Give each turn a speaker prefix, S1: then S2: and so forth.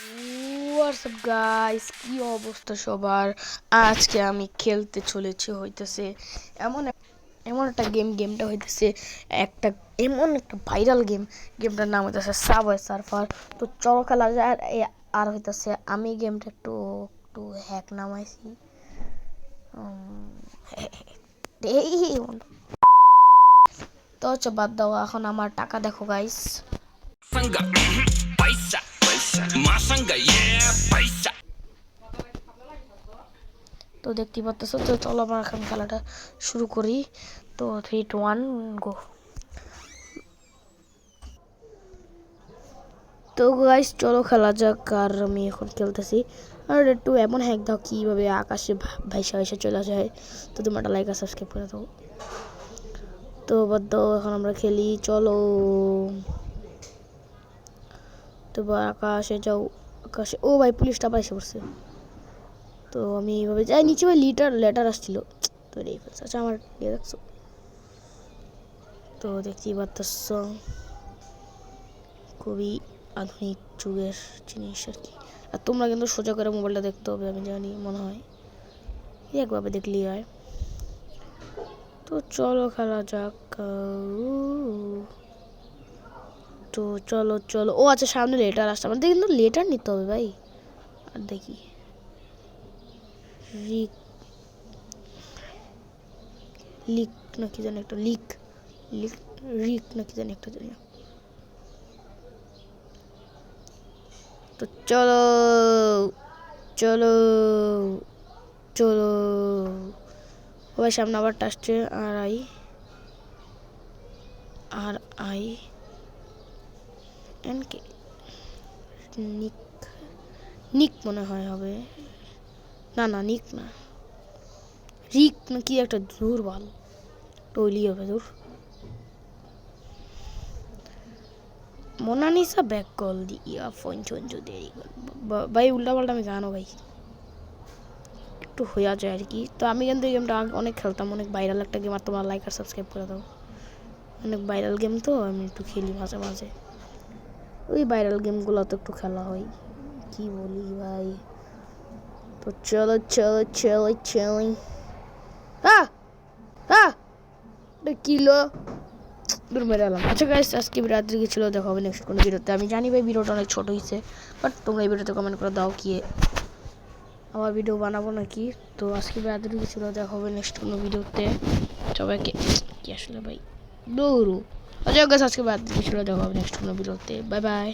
S1: WhatsApp guys, কি অবস্থা সবার? আজকে আমি খেলতে চলেছি হইতেছে এমন এমন একটা গেমটা হইতেছে একটা ভাইরাল গেমটার নাম হইতেছে সাবওয়ে সার্ফার। তো চলো খেলা যায়। আর হইতেছে আমি গেমটা একটু একটু হ্যাক নামাইছি। তো হচ্ছে বাদ দাও, এখন আমার টাকা দেখো গাইস। তো দেখতে পাচ্ছ, তো চলো আমরা এখন খেলাটা শুরু করি। তো 3 2 1 গো। তো গাইস চলো খেলা যাক। আর আমি এখন খেলতেছি। আর একটু এমন হ্যাক দাও কীভাবে আকাশে ভাইসা ভাইসা চলে যায়। তো তোমার একটা লাইক আর সাবস্ক্রাইব করে দাও। তো বাদ দাও, এখন আমরা খেলি চলো। তো আকাশে যাও, আকাশে। ও ভাই, পুলিশটা পাইসে পড়ছে। তো আমি এইভাবে যাই নিচে। ভাই লেটার আসছিল, তো রে ফেলছে। আচ্ছা আমার দেখছো, তো দেখতেই পারতেছ খুবই আধুনিক যুগের জিনিস আর কি। আর তোমরা কিন্তু সোজা করে মোবাইলটা দেখতে হবে, আমি জানি মনে হয় একভাবে দেখলেই হয়। তো চলো খেলা যাক। তো চলো চলো। ও আচ্ছা, সামনে লেটার আসছে, আমাদের কিন্তু লেটার নিতে হবে ভাই। আর দেখি রিক লিক না কি জানি একটা, লিক লিক রিক না কি জানি একটা জানি। তো চলো চলো চলো। ওই সামনে আবার আসছে। আর আই এন কে নিক নিক মনে হয় হবে। না না, নিক না, রিক না কি একটা। দূর ভাল টইলি হবে দূর। মোনালিসা ব্যাক কল দিয়া ফোন চঞ্চু দেরি ভাই। উল্টা পাল্টা আমি গানও ভাই একটু হইয়া যায় আর কি। তো আমি কিন্তু এই গেমটা অনেক খেলতাম, অনেক ভাইরাল একটা গেম। আর তোমার লাইক আর সাবস্ক্রাইব করে দাও। অনেক ভাইরাল গেম, তো আমি একটু খেলি মাঝে মাঝে। ওই ভাইরাল গেমগুলো তো একটু খেলা হয়, কি বলি ভাই। তো চলো চলো চলো চলো। কিলো দূর মেরে এলাম। আচ্ছা গাইস, আজকে রাত্রে গেছিলো, দেখা হবে নেক্সট কোনো ভিডিওতে। আমি জানি ভাই ভিডিওটা অনেক ছোট হয়েছে, বাট তোমরা এই ভিডিওতে কমেন্ট করে দাও কি আমার ভিডিও বানাবো নাকি। তো আজকে রাত্রে গেছিলো, দেখা হবে নেক্সট কোনো ভিডিওতে। সবাইকে কি আসলে ভাই দৌড়ু। আচ্ছা গাইস, আজকে রাত্রে গেছিলো, দেখা হবে নেক্সট কোনো ভিডিওতে। Bye bye.